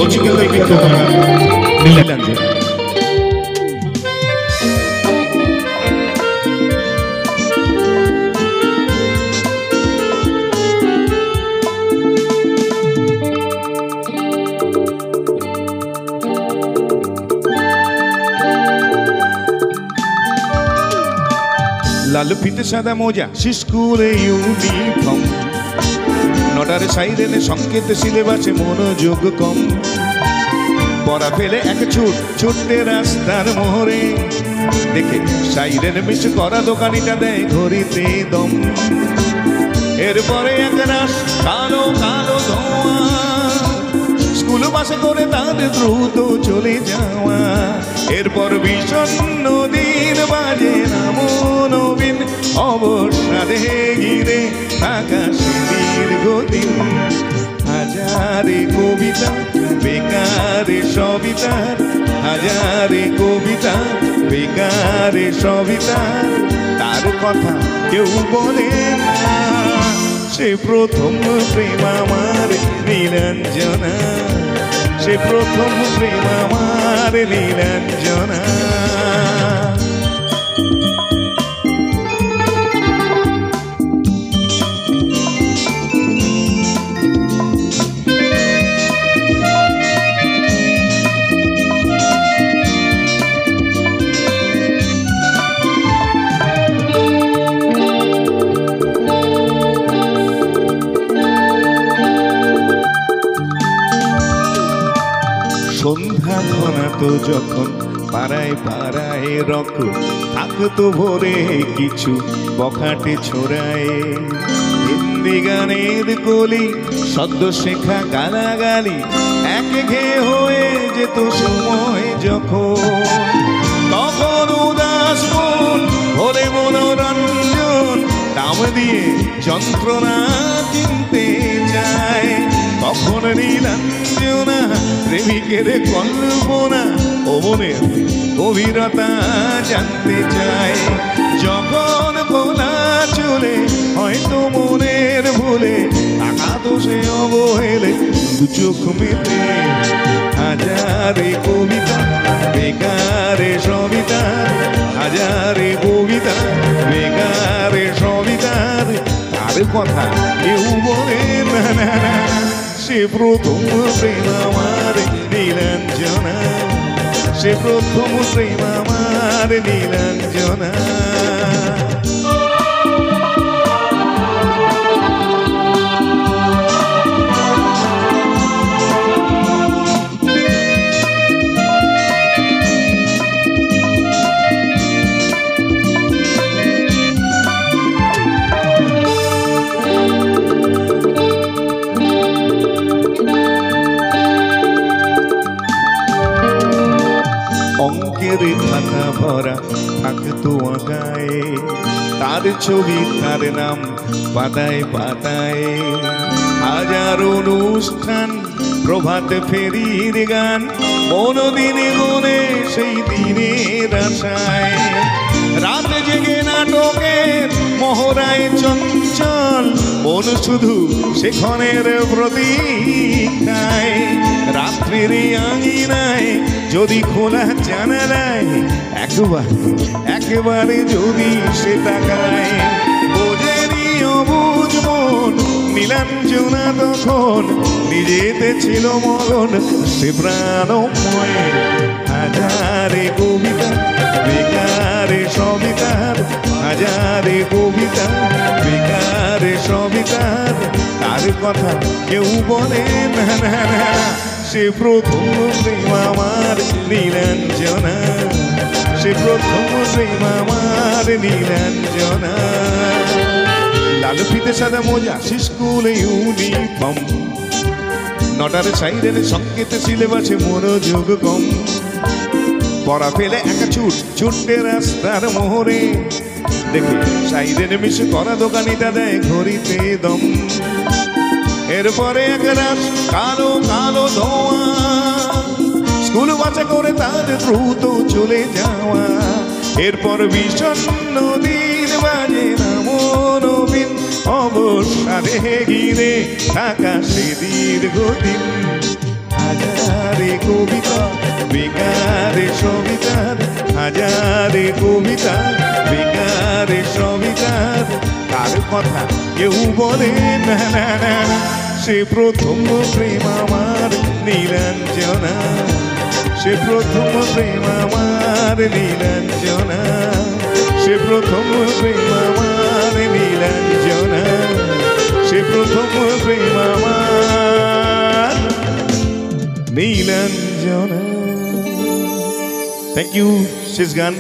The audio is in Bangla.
musicalmente Milange. লাল ফিতে সাদা মোজা স্কুলে ইউনিফর্ম নটারে সাইরেনে সংকেত সিলেবাসে মনোযোগ কম পড়া ফেলে এক ছুটতে রাস্তার মোহরে দেখে সাইরেন মিস করা দোকানিটা দেয় ঘড়িতে দম এরপরে এক রাস কালো কালো ধোঁয়া স্কুল বাসে করে তাদের দ্রুত চলে যাওয়া এরপর বিষণ্ণ দিন বাজে নামো নবীন অবসাদে ঘিরে আকাশে দীর্ঘদিন হাজারে কবিতা বেকারে সবিতার হাজারে কবিতা বেকারে সবিতার তার কথা কেউ বলে না সে প্রথম প্রেম আমার নীলাঞ্জনা সে প্রথম প্রেম আমার নীলাঞ্জনা সন্ধ্যা ঘনাতো যখন পাড়ায় পাড়ায় রক থাকতো ভোরে কিছু বখাটে ছড়ায় হিন্দি গানের কলি সদ্য শেখা গালাগালি একঘেয়ে হয়ে যেত সময় যখন তখন উদাস মন ভরে মনোরঞ্জন দাম দিয়ে যন্ত্রণা কিনতে যায় তখন নীলাঞ্জনা প্রেমিকের কল্পনা ও মনের গভীরতা জানতে চায় যখন খোলা চলে হয়তো মনের ভুলে টাকা দোষে অবহেলে দু চোখ মেলে হাজারে কবিতা বেকারে সবিতার হাজারে কবিতা বেকারে সবিতার তার কথা কেউ বলে না না না সে প্রথম প্রেম আমার নীলাঞ্জনা সে প্রথম প্রেম আমার নীলাঞ্জনা অঙ্কের খাতা ভরা থাকতো আঁকায় তার ছবি তার নাম পাতায় পাতায় হাজার অনুষ্ঠান প্রভাত ফেরির গান মনোদিনে মনে সেই দিনের আশায় রাত জেগে নাটকের মহড়ায় চঞ্চল মন শুধু সেখানের প্রতীক্ষায় রাত্রির আঙিনায় যদি খোলা জানালায় একেবারে যদি সে তাকায় বোঝেনি অবুঝ মন নীলাঞ্জনা তখন নিজেতে ছিল মগন সে প্রাণময় হাজারে কবিতা বেকারে সবিতার হাজারে কবিতা বেকারে সবিতার তার কথা কেউ বলে না না না সে প্রথম প্রেম আমার নীলাঞ্জনা সে প্রথম প্রেম আমার নীলাঞ্জনা লাল ফিতে সাদা মোজা স্কুলে ইউনিফর্ম নটারে সাইরেনে সংকেত সিলেবাসে মনোযোগ কম পড়া ফেলে একা ছুটতে রাস্তার মোহরে দেখে সাইরেনে মিশে করা দোকানিটা দেয় ঘড়িতে দম এরপরে এক রাস কালো কালো ধোঁয়া স্কুল বাঁচা করে তার দ্রুত চলে যাওয়া, এরপর বিষণ্ণ দিন বাজে না মনোবিন, অবসাদে ঘিরে থাকা সে দীর্ঘদিন। হাজারে কবিতা বেকারে সবিতার, হাজারে কবিতা বেকারে সবিতার, কার কথা কেউ বলে না না না না। সে প্রথম প্রেম আমার নীলাঞ্জনা, সে প্রথম প্রেম আমার নীলাঞ্জনা, সে প্রথম প্রেম আমার নীলাঞ্জনা, সে প্রথম প্রেম আমার নীলাঞ্জনা। থ্যাংক ইউ, শেষ গান।